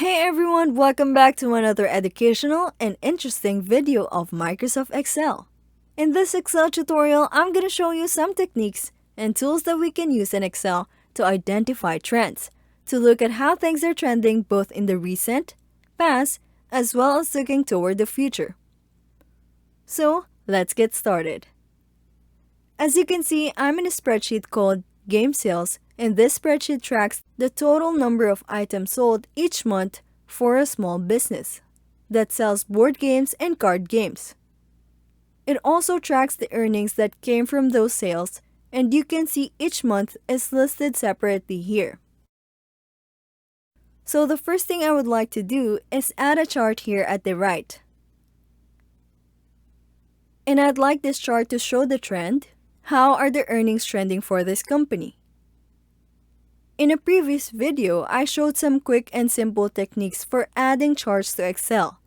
Hey everyone, welcome back to another educational and interesting video of Microsoft Excel. In this Excel tutorial, I'm going to show you some techniques and tools that we can use in Excel to identify trends, to look at how things are trending both in the recent, past, as well as looking toward the future. So, let's get started. As you can see, I'm in a spreadsheet called Game Sales, and this spreadsheet tracks the total number of items sold each month for a small business that sells board games and card games. It also tracks the earnings that came from those sales, and you can see each month is listed separately here. So the first thing I would like to do is add a chart here at the right. And I'd like this chart to show the trend. How are the earnings trending for this company? In a previous video, I showed some quick and simple techniques for adding charts to Excel.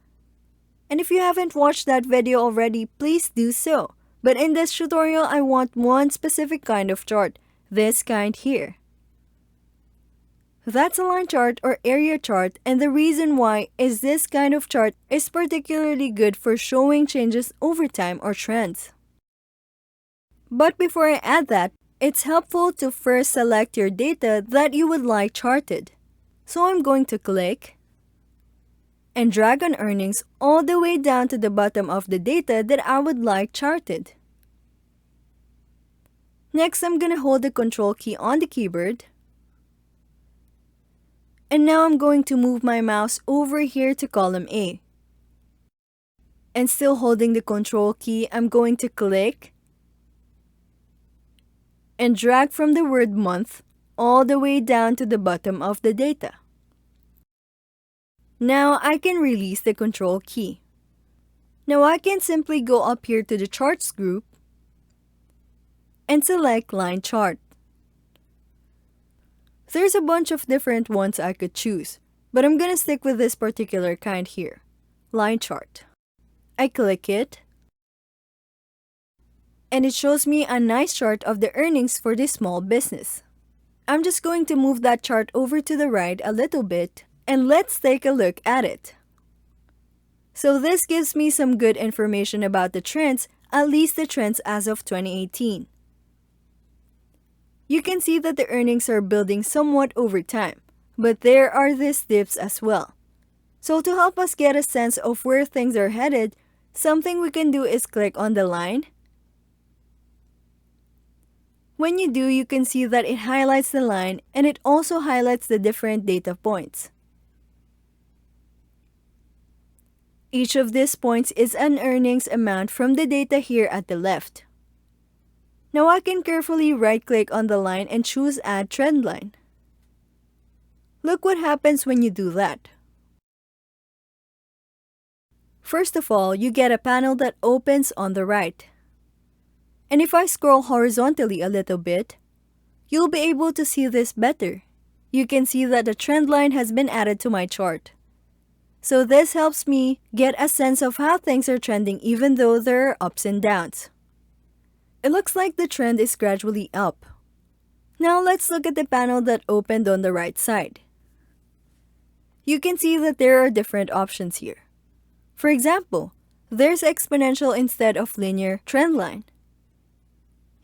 And if you haven't watched that video already, please do so. But in this tutorial, I want one specific kind of chart, this kind here. That's a line chart or area chart, and the reason why is this kind of chart is particularly good for showing changes over time or trends. But before I add that, it's helpful to first select your data that you would like charted. So I'm going to click and drag on earnings all the way down to the bottom of the data that I would like charted. Next, I'm going to hold the Control key on the keyboard. And now I'm going to move my mouse over here to column A. And still holding the Control key, I'm going to click and drag from the word month all the way down to the bottom of the data. Now I can release the Control key. Now I can simply go up here to the Charts group and select Line Chart. There's a bunch of different ones I could choose, but I'm gonna stick with this particular kind here, Line Chart. I click it, and it shows me a nice chart of the earnings for this small business. I'm just going to move that chart over to the right a little bit, and let's take a look at it. So this gives me some good information about the trends, at least the trends as of 2018. You can see that the earnings are building somewhat over time, but there are these dips as well. So to help us get a sense of where things are headed, something we can do is click on the line. When you do, you can see that it highlights the line and it also highlights the different data points. Each of these points is an earnings amount from the data here at the left. Now I can carefully right-click on the line and choose Add Trend Line. Look what happens when you do that. First of all, you get a panel that opens on the right. And if I scroll horizontally a little bit, you'll be able to see this better. You can see that the trend line has been added to my chart. So this helps me get a sense of how things are trending even though there are ups and downs. It looks like the trend is gradually up. Now let's look at the panel that opened on the right side. You can see that there are different options here. For example, there's exponential instead of linear trend line.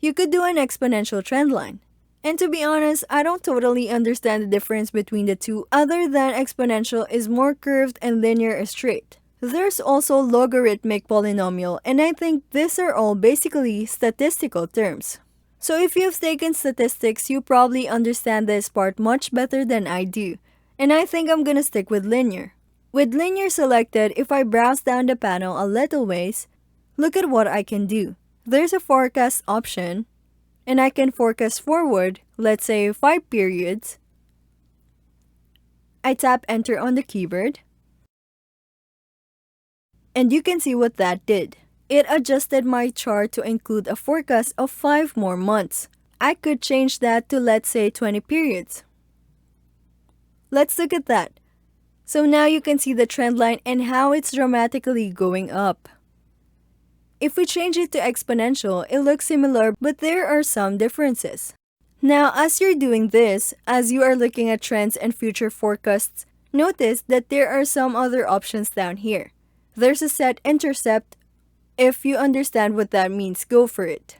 You could do an exponential trend line. And to be honest, I don't totally understand the difference between the two other than exponential is more curved and linear is straight. There's also logarithmic polynomial, and I think these are all basically statistical terms. So if you've taken statistics, you probably understand this part much better than I do. And I think I'm gonna stick with linear. With linear selected, if I browse down the panel a little ways, look at what I can do. There's a forecast option, and I can forecast forward, let's say 5 periods. I tap enter on the keyboard, and you can see what that did. It adjusted my chart to include a forecast of 5 more months. I could change that to, let's say, 20 periods. Let's look at that. So now you can see the trend line and how it's dramatically going up. If we change it to exponential, it looks similar, but there are some differences. Now, as you're doing this, as you are looking at trends and future forecasts, Notice that there are some other options down here. There's a set intercept. If you understand what that means, go for it.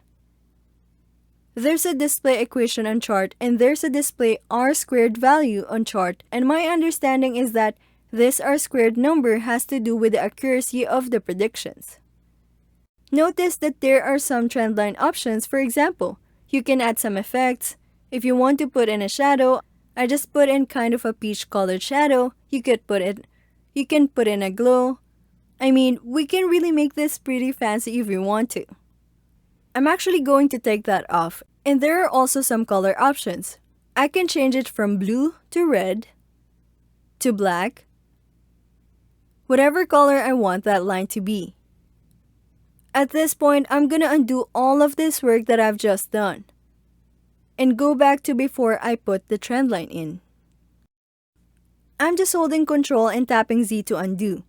There's a display equation on chart, and there's a display r squared value on chart, and my understanding is that this r squared number has to do with the accuracy of the predictions. Notice that there are some trendline options. For example, you can add some effects. If you want to put in a shadow, I just put in kind of a peach colored shadow. You can put in a glow. I mean, we can really make this pretty fancy if you want to. I'm actually going to take that off, and there are also some color options. I can change it from blue to red to black, whatever color I want that line to be. At this point, I'm gonna undo all of this work that I've just done and go back to before I put the trend line in. I'm just holding Ctrl and tapping Z to undo.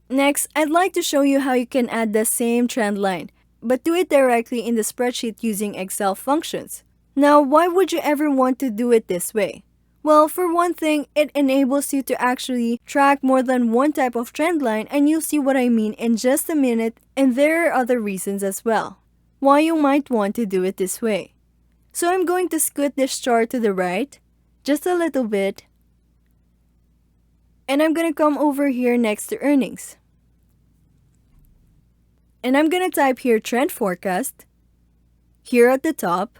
Next, I'd like to show you how you can add the same trend line, but do it directly in the spreadsheet using Excel functions. Now, why would you ever want to do it this way? Well, for one thing, it enables you to actually track more than one type of trend line, and you'll see what I mean in just a minute, and there are other reasons as well why you might want to do it this way. So I'm going to scoot this chart to the right, just a little bit, and I'm going to come over here next to earnings. And I'm going to type here trend forecast, here at the top,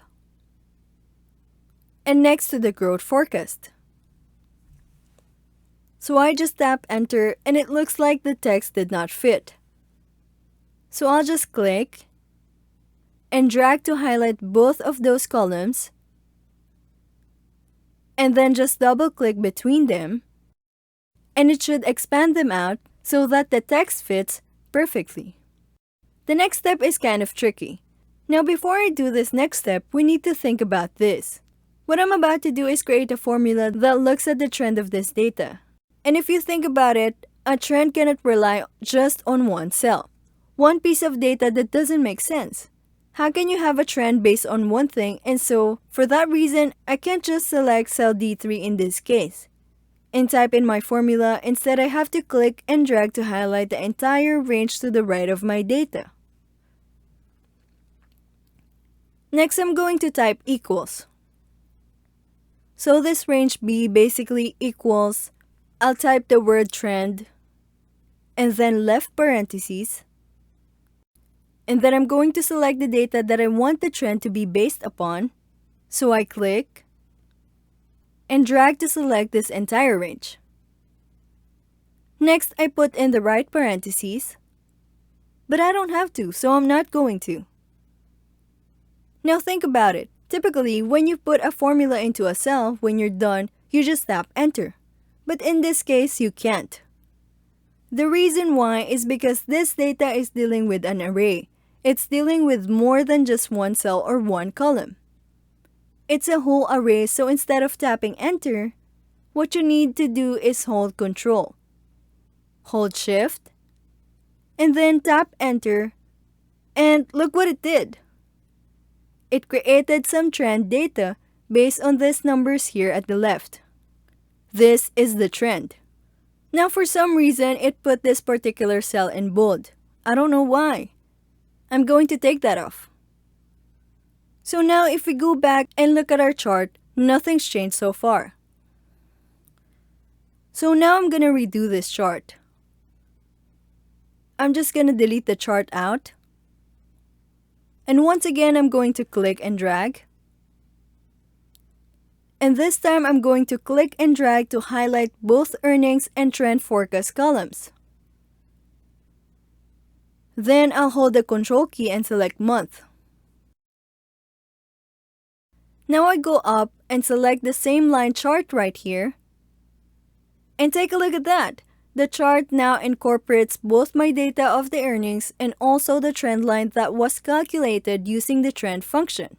and next to the growth forecast. So I just tap enter, and it looks like the text did not fit. So I'll just click and drag to highlight both of those columns, and then just double click between them, and it should expand them out so that the text fits perfectly. The next step is kind of tricky. Now before I do this next step, we need to think about this. What I'm about to do is create a formula that looks at the trend of this data. And if you think about it, a trend cannot rely just on one cell, one piece of data that doesn't make sense. How can you have a trend based on one thing? And so, for that reason, I can't just select cell D3 in this case and type in my formula. Instead, I have to click and drag to highlight the entire range to the right of my data. Next, I'm going to type equals. So this range B basically equals, I'll type the word trend, and then left parentheses, and then I'm going to select the data that I want the trend to be based upon, so I click and drag to select this entire range. Next, I put in the right parentheses, but I don't have to, so I'm not going to. Now think about it. Typically, when you put a formula into a cell, when you're done, you just tap enter. But in this case, you can't. The reason why is because this data is dealing with an array. It's dealing with more than just one cell or one column. It's a whole array, so instead of tapping enter, what you need to do is hold Ctrl, hold Shift, and then tap enter, and look what it did. It created some trend data based on these numbers here at the left. This is the trend. Now for some reason, it put this particular cell in bold. I don't know why. I'm going to take that off. So now if we go back and look at our chart, nothing's changed so far. So now I'm going to redo this chart. I'm just going to delete the chart out. And once again, I'm going to click and drag. And this time, I'm going to click and drag to highlight both earnings and trend forecast columns. Then I'll hold the Control key and select month. Now I go up and select the same line chart right here. And take a look at that. The chart now incorporates both my data of the earnings and also the trend line that was calculated using the trend function.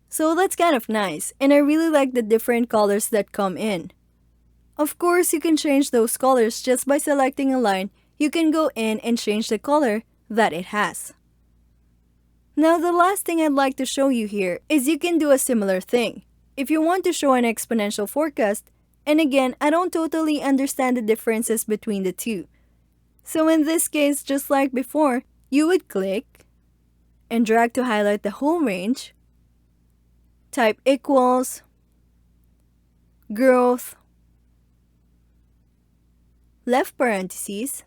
So that's kind of nice, and I really like the different colors that come in. Of course, you can change those colors just by selecting a line. You can go in and change the color that it has. Now the last thing I'd like to show you here is you can do a similar thing. If you want to show an exponential forecast, And again, I don't totally understand the differences between the two. So in this case, just like before, you would click and drag to highlight the whole range, type equals, growth, left parentheses,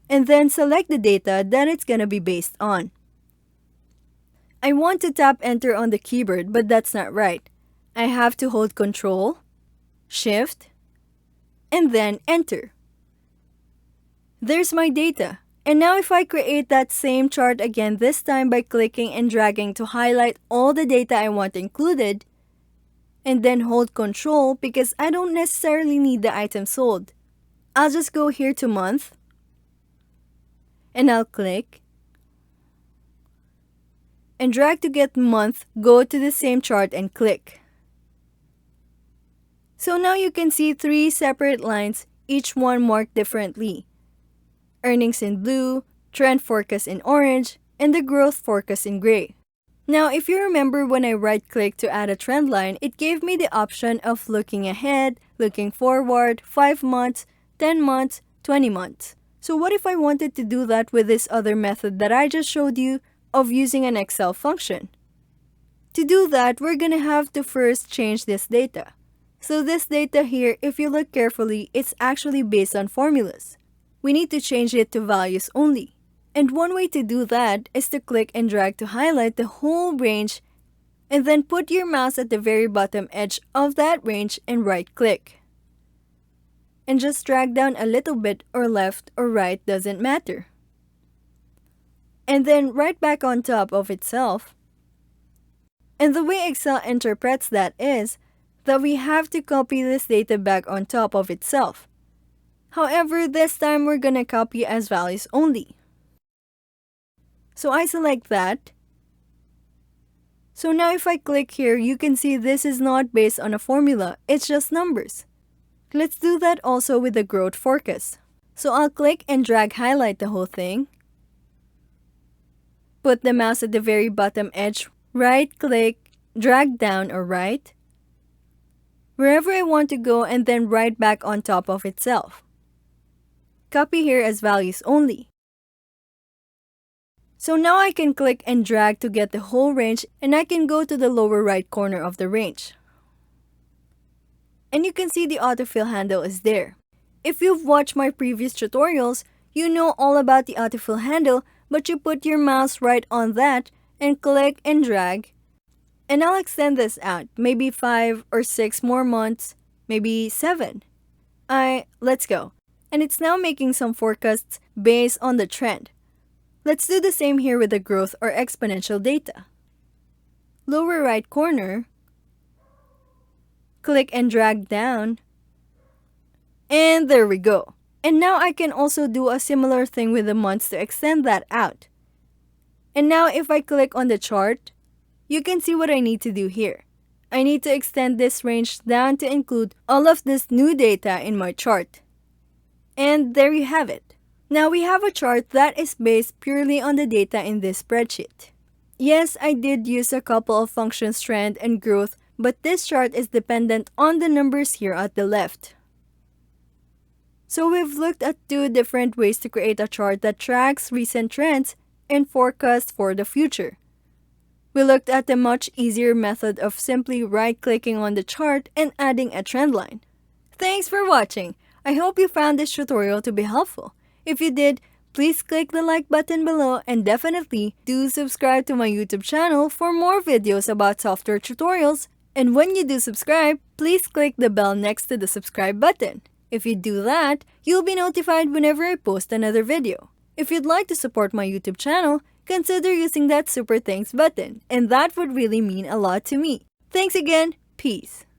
and then select the data that it's gonna be based on. I want to tap enter on the keyboard, but that's not right. I have to hold Control, Shift, and then enter. There's my data. And now if I create that same chart again, this time by clicking and dragging to highlight all the data I want included, and then hold Control because I don't necessarily need the item sold. I'll just go here to month, and I'll click, and drag to get month, go to the same chart and click. So now you can see 3 separate lines, each one marked differently. Earnings in blue, trend forecast in orange, and the growth forecast in gray. Now, if you remember when I right-clicked to add a trend line, it gave me the option of looking ahead, looking forward, 5 months, 10 months, 20 months. So what if I wanted to do that with this other method that I just showed you of using an Excel function? To do that, we're gonna have to first change this data. So this data here, if you look carefully, it's actually based on formulas. We need to change it to values only. And one way to do that is to click and drag to highlight the whole range and then put your mouse at the very bottom edge of that range and right-click. And just drag down a little bit or left or right, doesn't matter. And then right back on top of itself. And the way Excel interprets that is that we have to copy this data back on top of itself. However, this time we're gonna copy as values only. So I select that. So now if I click here, you can see this is not based on a formula, it's just numbers. Let's do that also with the growth forecast. So I'll click and drag highlight the whole thing. Put the mouse at the very bottom edge, right click, drag down or right, wherever I want to go, and then right back on top of itself. Copy here as values only. So now I can click and drag to get the whole range, and I can go to the lower right corner of the range. And you can see the autofill handle is there. If you've watched my previous tutorials, you know all about the autofill handle, but you put your mouse right on that and click and drag. And I'll extend this out, maybe 5 or 6 more months, maybe 7. Let's go. And it's now making some forecasts based on the trend. Let's do the same here with the growth or exponential data. Lower right corner, click and drag down, and there we go. And now I can also do a similar thing with the months to extend that out. And now if I click on the chart, you can see what I need to do here. I need to extend this range down to include all of this new data in my chart. And there you have it. Now we have a chart that is based purely on the data in this spreadsheet. Yes, I did use a couple of functions, trend and growth, but this chart is dependent on the numbers here at the left. So we've looked at 2 different ways to create a chart that tracks recent trends and forecasts for the future. We looked at the much easier method of simply right-clicking on the chart and adding a trend line. Thanks for watching! I hope you found this tutorial to be helpful. If you did, please click the like button below and definitely do subscribe to my YouTube channel for more videos about software tutorials. And when you do subscribe, please click the bell next to the subscribe button. If you do that, you'll be notified whenever I post another video. If you'd like to support my YouTube channel, consider using that super thanks button, and that would really mean a lot to me. Thanks again, peace.